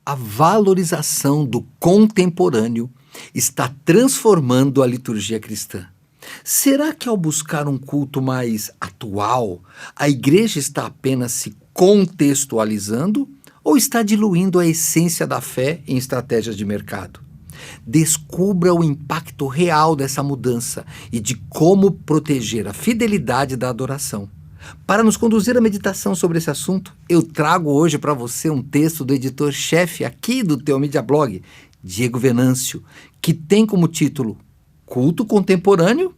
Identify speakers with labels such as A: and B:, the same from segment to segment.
A: A valorização do contemporâneo está transformando a liturgia cristã. Será que ao buscar um culto mais atual, a igreja está apenas se contextualizando ou está diluindo a essência da fé em estratégias de mercado? Descubra o impacto real dessa mudança e de como proteger a fidelidade da adoração. Para nos conduzir à meditação sobre esse assunto, eu trago hoje para você um texto do editor-chefe aqui do Teomídia Blog, Diego Venâncio, que tem como título Culto Contemporâneo.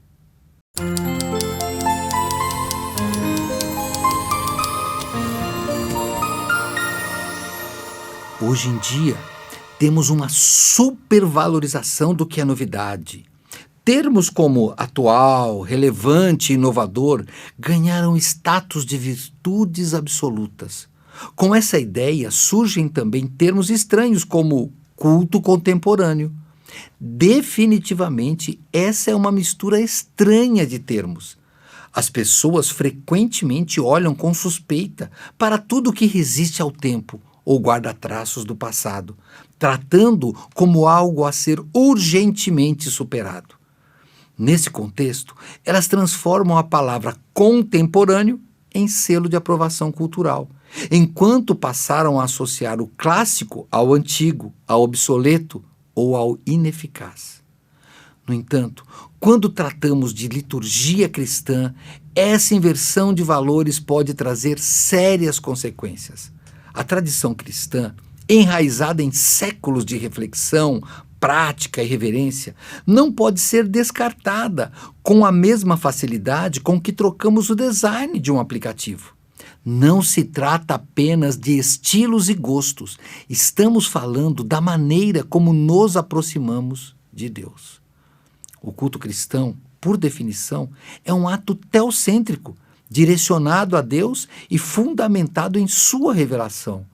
A: Hoje em dia, temos uma supervalorização do que é novidade. Termos como atual, relevante e inovador ganharam status de virtudes absolutas. Com essa ideia surgem também termos estranhos como culto contemporâneo. Definitivamente, essa é uma mistura estranha de termos. As pessoas frequentemente olham com suspeita para tudo que resiste ao tempo ou guarda traços do passado, tratando como algo a ser urgentemente superado. Nesse contexto, elas transformam a palavra contemporâneo em selo de aprovação cultural, enquanto passaram a associar o clássico ao antigo, ao obsoleto ou ao ineficaz. No entanto, quando tratamos de liturgia cristã, essa inversão de valores pode trazer sérias consequências. A tradição cristã, enraizada em séculos de reflexão, prática e reverência, não pode ser descartada com a mesma facilidade com que trocamos o design de um aplicativo. Não se trata apenas de estilos e gostos, estamos falando da maneira como nos aproximamos de Deus. O culto cristão, por definição, é um ato teocêntrico, direcionado a Deus e fundamentado em sua revelação.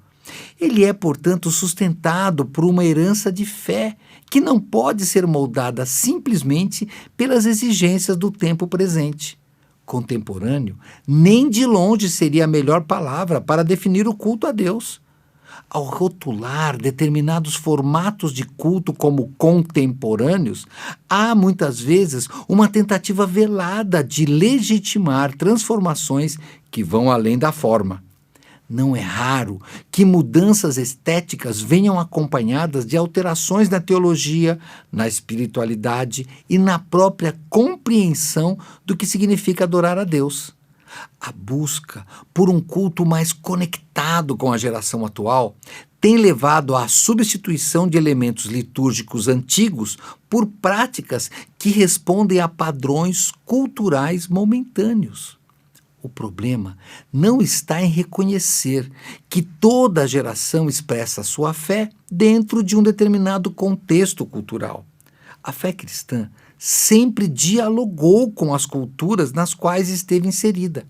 A: Ele é, portanto, sustentado por uma herança de fé que não pode ser moldada simplesmente pelas exigências do tempo presente. Contemporâneo nem de longe seria a melhor palavra para definir o culto a Deus. Ao rotular determinados formatos de culto como contemporâneos, há muitas vezes uma tentativa velada de legitimar transformações que vão além da forma. Não é raro que mudanças estéticas venham acompanhadas de alterações na teologia, na espiritualidade e na própria compreensão do que significa adorar a Deus. A busca por um culto mais conectado com a geração atual tem levado à substituição de elementos litúrgicos antigos por práticas que respondem a padrões culturais momentâneos. O problema não está em reconhecer que toda geração expressa sua fé dentro de um determinado contexto cultural. A fé cristã sempre dialogou com as culturas nas quais esteve inserida.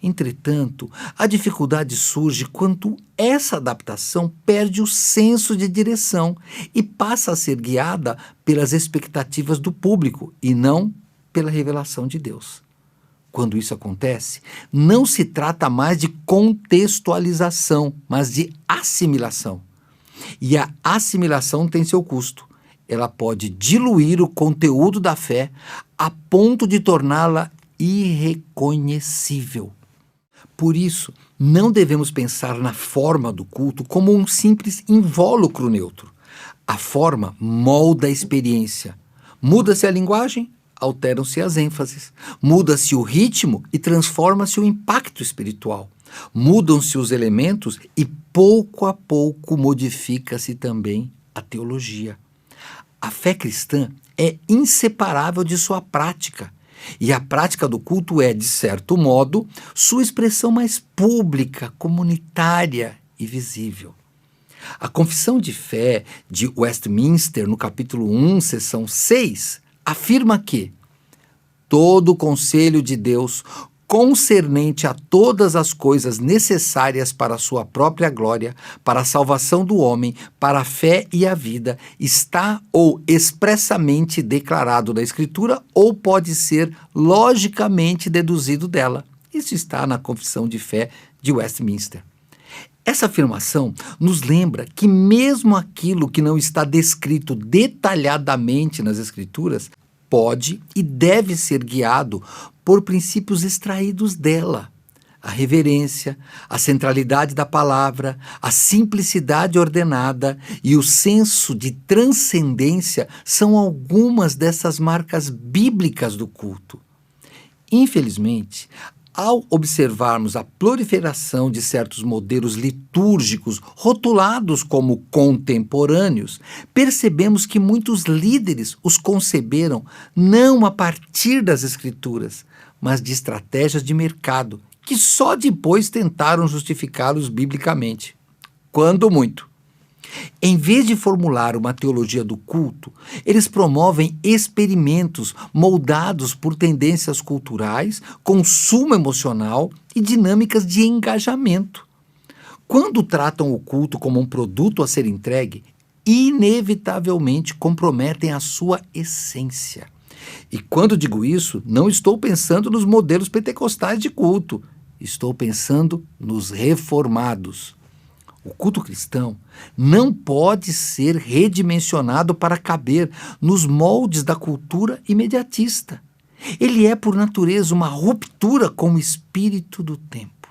A: Entretanto, a dificuldade surge quando essa adaptação perde o senso de direção e passa a ser guiada pelas expectativas do público e não pela revelação de Deus. Quando isso acontece, não se trata mais de contextualização, mas de assimilação. E a assimilação tem seu custo. Ela pode diluir o conteúdo da fé a ponto de torná-la irreconhecível. Por isso, não devemos pensar na forma do culto como um simples invólucro neutro. A forma molda a experiência. Muda-se a linguagem, alteram-se as ênfases. Muda-se o ritmo e transforma-se o impacto espiritual. Mudam-se os elementos e, pouco a pouco, modifica-se também a teologia. A fé cristã é inseparável de sua prática. E a prática do culto é, de certo modo, sua expressão mais pública, comunitária e visível. A Confissão de Fé de Westminster, no capítulo 1, seção 6, afirma que todo o conselho de Deus concernente a todas as coisas necessárias para a sua própria glória, para a salvação do homem, para a fé e a vida, está ou expressamente declarado na Escritura ou pode ser logicamente deduzido dela. Isso está na Confissão de Fé de Westminster. Essa afirmação nos lembra que mesmo aquilo que não está descrito detalhadamente nas Escrituras pode e deve ser guiado por princípios extraídos dela. A reverência, a centralidade da palavra, a simplicidade ordenada e o senso de transcendência são algumas dessas marcas bíblicas do culto. Infelizmente, ao observarmos a proliferação de certos modelos litúrgicos rotulados como contemporâneos, percebemos que muitos líderes os conceberam não a partir das Escrituras, mas de estratégias de mercado, que só depois tentaram justificá-los biblicamente, quando muito. Em vez de formular uma teologia do culto, eles promovem experimentos moldados por tendências culturais, consumo emocional e dinâmicas de engajamento. Quando tratam o culto como um produto a ser entregue, inevitavelmente comprometem a sua essência. E quando digo isso, não estou pensando nos modelos pentecostais de culto, estou pensando nos reformados. O culto cristão não pode ser redimensionado para caber nos moldes da cultura imediatista. Ele é, por natureza, uma ruptura com o espírito do tempo.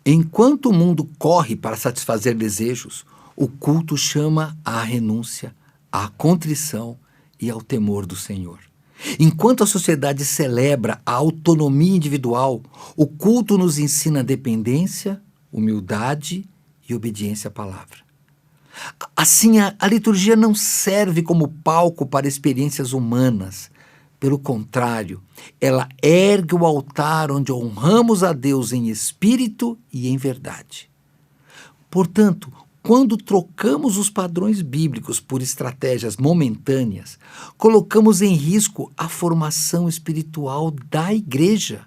A: Enquanto o mundo corre para satisfazer desejos, o culto chama à renúncia, à contrição e ao temor do Senhor. Enquanto a sociedade celebra a autonomia individual, o culto nos ensina dependência, humildade e obediência à palavra. Assim, a liturgia não serve como palco para experiências humanas. Pelo contrário, ela ergue o altar onde honramos a Deus em espírito e em verdade. Portanto, quando trocamos os padrões bíblicos por estratégias momentâneas, colocamos em risco a formação espiritual da igreja.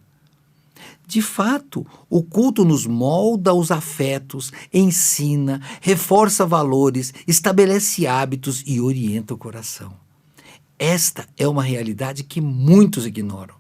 A: De fato, o culto nos molda os afetos, ensina, reforça valores, estabelece hábitos e orienta o coração. Esta é uma realidade que muitos ignoram.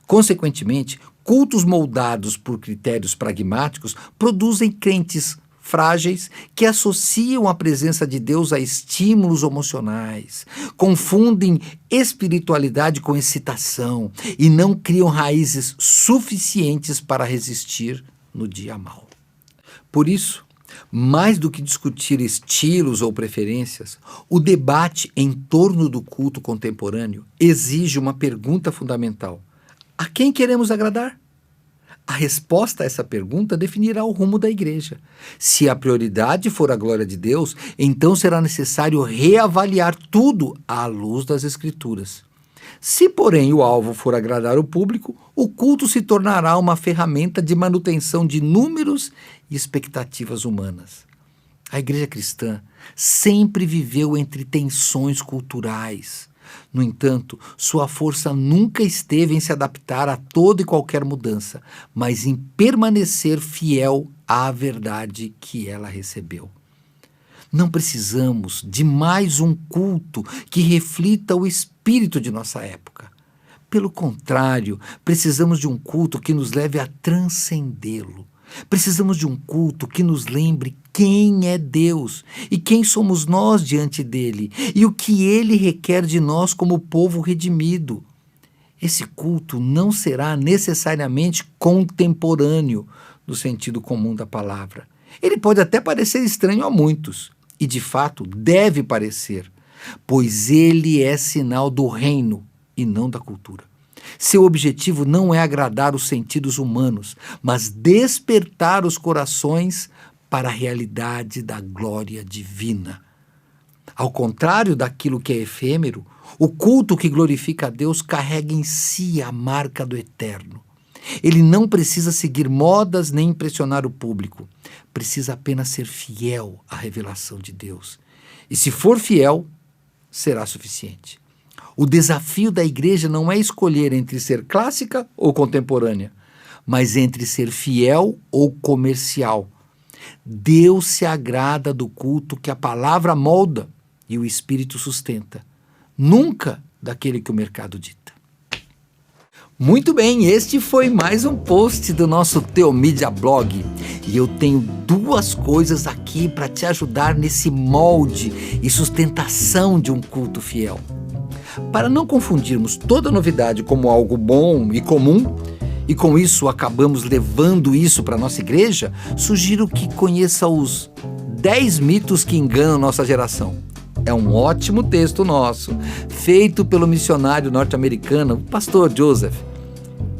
A: Consequentemente, cultos moldados por critérios pragmáticos produzem crentes frágeis que associam a presença de Deus a estímulos emocionais, confundem espiritualidade com excitação e não criam raízes suficientes para resistir no dia mau. Por isso, mais do que discutir estilos ou preferências, o debate em torno do culto contemporâneo exige uma pergunta fundamental: a quem queremos agradar? A resposta a essa pergunta definirá o rumo da igreja. Se a prioridade for a glória de Deus, então será necessário reavaliar tudo à luz das Escrituras. Se, porém, o alvo for agradar o público, o culto se tornará uma ferramenta de manutenção de números e expectativas humanas. A igreja cristã sempre viveu entre tensões culturais. No entanto, sua força nunca esteve em se adaptar a toda e qualquer mudança, mas em permanecer fiel à verdade que ela recebeu. Não precisamos de mais um culto que reflita o espírito de nossa época. Pelo contrário, precisamos de um culto que nos leve a transcendê-lo. Precisamos de um culto que nos lembre quem é Deus e quem somos nós diante dele e o que ele requer de nós como povo redimido. Esse culto não será necessariamente contemporâneo no sentido comum da palavra. Ele pode até parecer estranho a muitos, e de fato deve parecer, pois ele é sinal do reino e não da cultura. Seu objetivo não é agradar os sentidos humanos, mas despertar os corações para a realidade da glória divina. Ao contrário daquilo que é efêmero, o culto que glorifica a Deus carrega em si a marca do eterno. Ele não precisa seguir modas nem impressionar o público. Precisa apenas ser fiel à revelação de Deus. E se for fiel, será suficiente. O desafio da igreja não é escolher entre ser clássica ou contemporânea, mas entre ser fiel ou comercial. Deus se agrada do culto que a palavra molda e o Espírito sustenta, nunca daquele que o mercado dita. Muito bem, este foi mais um post do nosso Teomídia Blog. E eu tenho duas coisas aqui para te ajudar nesse molde e sustentação de um culto fiel. Para não confundirmos toda novidade como algo bom e comum, e com isso acabamos levando isso para a nossa igreja, sugiro que conheça os 10 mitos que enganam nossa geração. É um ótimo texto nosso, feito pelo missionário norte-americano, o pastor Joseph.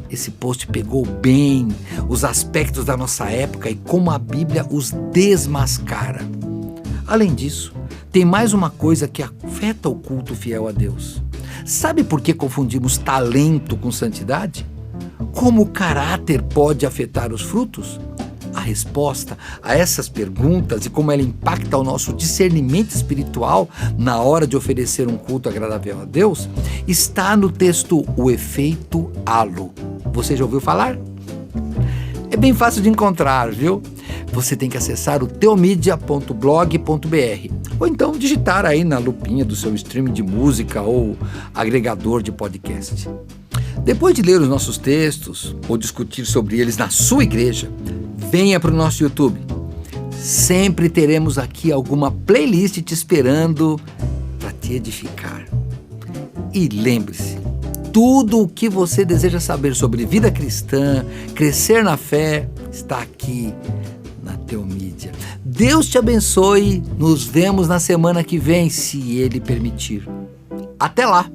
A: Esse post pegou bem os aspectos da nossa época e como a Bíblia os desmascara. Além disso, tem mais uma coisa que afeta o culto fiel a Deus. Sabe por que confundimos talento com santidade? Como o caráter pode afetar os frutos? A resposta a essas perguntas e como ela impacta o nosso discernimento espiritual na hora de oferecer um culto agradável a Deus está no texto O Efeito Halo. Você já ouviu falar? É bem fácil de encontrar, viu? Você tem que acessar o teomedia.blog.br ou então digitar aí na lupinha do seu streaming de música ou agregador de podcast. Depois de ler os nossos textos ou discutir sobre eles na sua igreja, venha para o nosso YouTube. Sempre teremos aqui alguma playlist te esperando para te edificar. E lembre-se, tudo o que você deseja saber sobre vida cristã, crescer na fé, está aqui na Teomídia. Deus te abençoe. Nos vemos na semana que vem, se Ele permitir. Até lá!